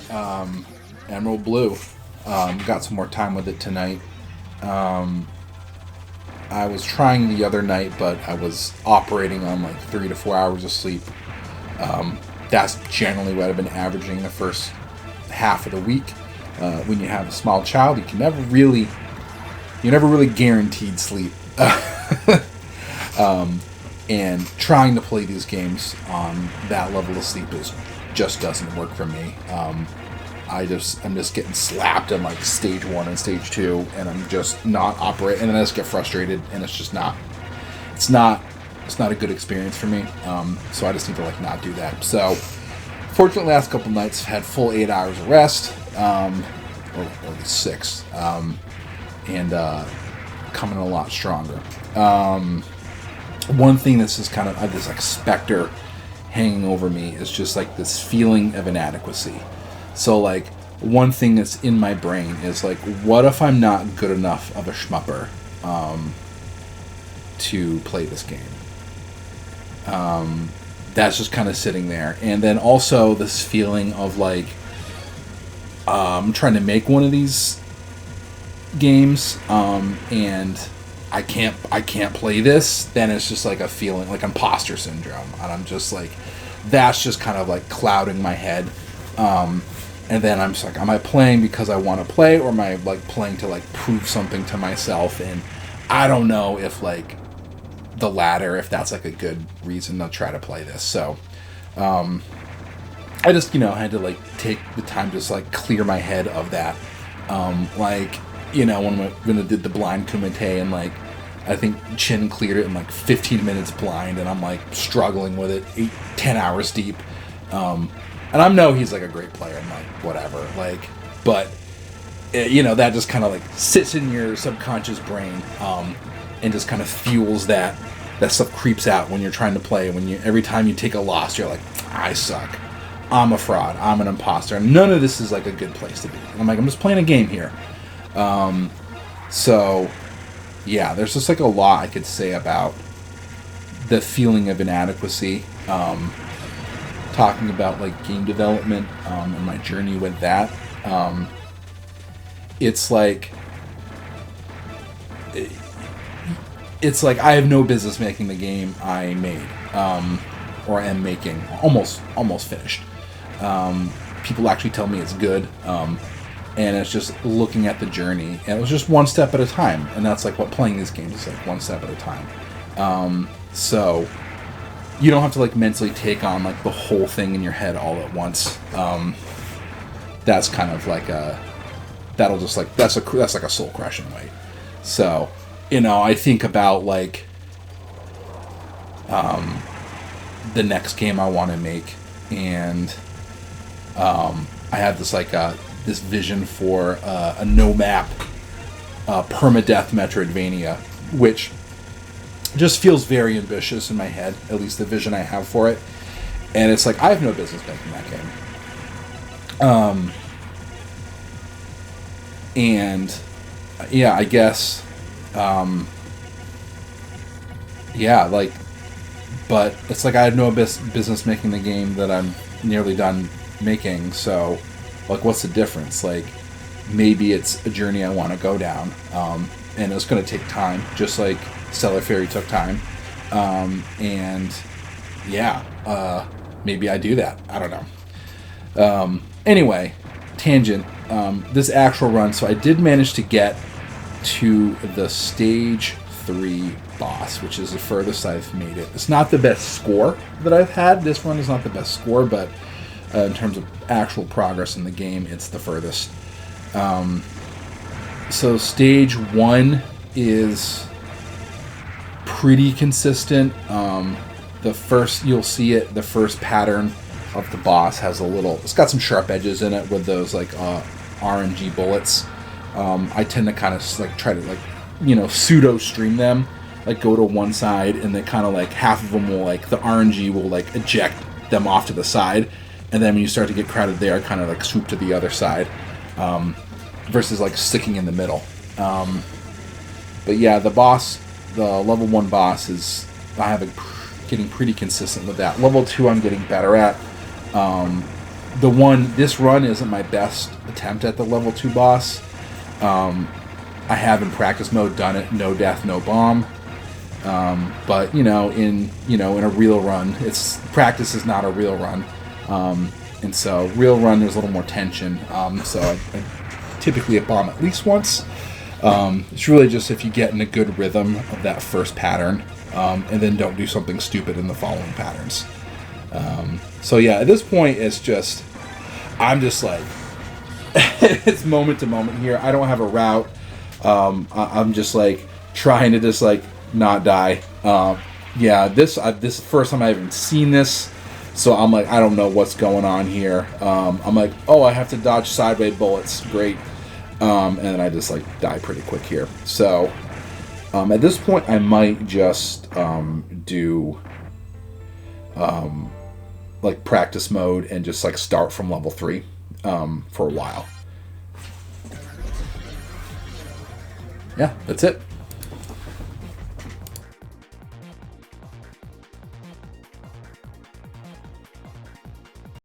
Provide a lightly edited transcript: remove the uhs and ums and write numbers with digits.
Emerald Blue. Got some more time with it tonight. I was trying the other night, but I was operating on like 3 to 4 hours of sleep. That's generally what I've been averaging the first half of the week. When you have a small child, you're never really guaranteed sleep. And trying to play these games on that level of sleep just doesn't work for me. I'm just getting slapped in like stage 1 and stage 2, and I'm just not operating, and then I just get frustrated, and it's not a good experience for me. So I just need to like not do that. So fortunately, last couple nights I've had full 8 hours of rest, or at least 6, and coming a lot stronger. One thing that's just kind of this like specter hanging over me is just like this feeling of inadequacy. So like one thing that's in my brain is like, what if I'm not good enough of a shmupper to play this game? That's just kind of sitting there. And then also this feeling of like, I'm trying to make one of these games, and I can't play this. Then it's just like a feeling like imposter syndrome, and I'm just like, that's just kind of like clouding my head. And then I'm just like, am I playing because I want to play, or am I like playing to like prove something to myself? And I don't know if like the latter, if that's like a good reason to try to play this. So I just had to like take the time to just like clear my head of that. When I did the blind kumite, and like I think Chin cleared it in like 15 minutes blind, and I'm like struggling with it 10 hours deep. And I know he's like a great player, and like whatever, like, but that just kind of like sits in your subconscious brain, and just kind of fuels that stuff creeps out when you're trying to play. Every time you take a loss, you're like, I suck, I'm a fraud, I'm an imposter, and none of this is like a good place to be. I'm like, I'm just playing a game here. So yeah, there's just like a lot I could say about the feeling of inadequacy. Talking about like game development, and my journey with that. It's like I have no business making the game I made, or am making, almost finished. People actually tell me it's good, and it's just looking at the journey, and it was just one step at a time, and that's like what playing these games is, like one step at a time. So you don't have to like mentally take on like the whole thing in your head all at once. That's kind of like that's like a soul crushing weight. So I think about like the next game I want to make, and I have this like this vision for a no map permadeath Metroidvania, which just feels very ambitious in my head, at least the vision I have for it. And it's like, I have no business making that game. And yeah, I guess, but it's like I have no business making the game that I'm nearly done making. So like, what's the difference? Like, maybe it's a journey I want to go down, and it's going to take time, just like Stellar Fairy took time. And yeah, maybe I do that. I don't know. Anyway, tangent. This actual run, so I did manage to get to the stage 3 boss, which is the furthest I've made it. It's not the best score that I've had. This one is not the best score, but in terms of actual progress in the game, it's the furthest. So stage 1 is pretty consistent. You'll see it, the first pattern of the boss has it's got some sharp edges in it with those like RNG bullets. I tend to kind of like try to like pseudo stream them, like go to one side, and then kind of like half of them will like the RNG will like eject them off to the side, and then when you start to get crowded there, kind of like swoop to the other side, versus like sticking in the middle. But yeah, the level 1 boss getting pretty consistent with that. Level 2 I'm getting better at. This run isn't my best attempt at the level 2 boss. I have in practice mode done it, no death, no bomb. But in a real run, practice is not a real run. And so real run, there's a little more tension. So I typically a bomb at least once. It's really just if you get in a good rhythm of that first pattern, and then don't do something stupid in the following patterns. So yeah, at this point, I'm just like, it's moment to moment here. I don't have a route. I'm just like trying to just like not die. This is the first time I haven't seen this, so I'm like, I don't know what's going on here. I'm like, oh, I have to dodge sideways bullets. Great. And then I just like die pretty quick here. So at this point, I might just do like practice mode and just like start from level 3 for a while. Yeah, that's it.